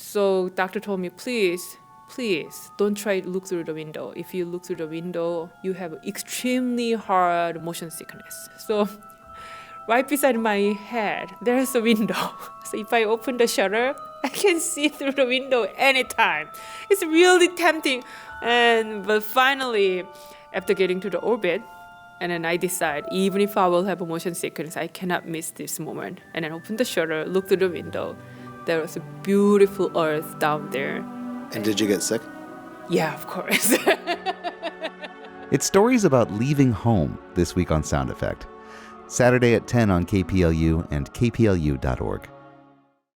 So doctor told me, please, don't try to look through the window. If you look through the window, you have extremely hard motion sickness. So right beside my head, there's a window. So if I open the shutter, I can see through the window anytime. It's really tempting. But finally, after getting to the orbit, and then I decide, even if I will have a motion sickness, I cannot miss this moment. And then open the shutter, look through the window. There was a beautiful earth down there. And did you get sick? Yeah, of course. It's stories about leaving home this week on Sound Effect. Saturday at 10 on KPLU and kplu.org.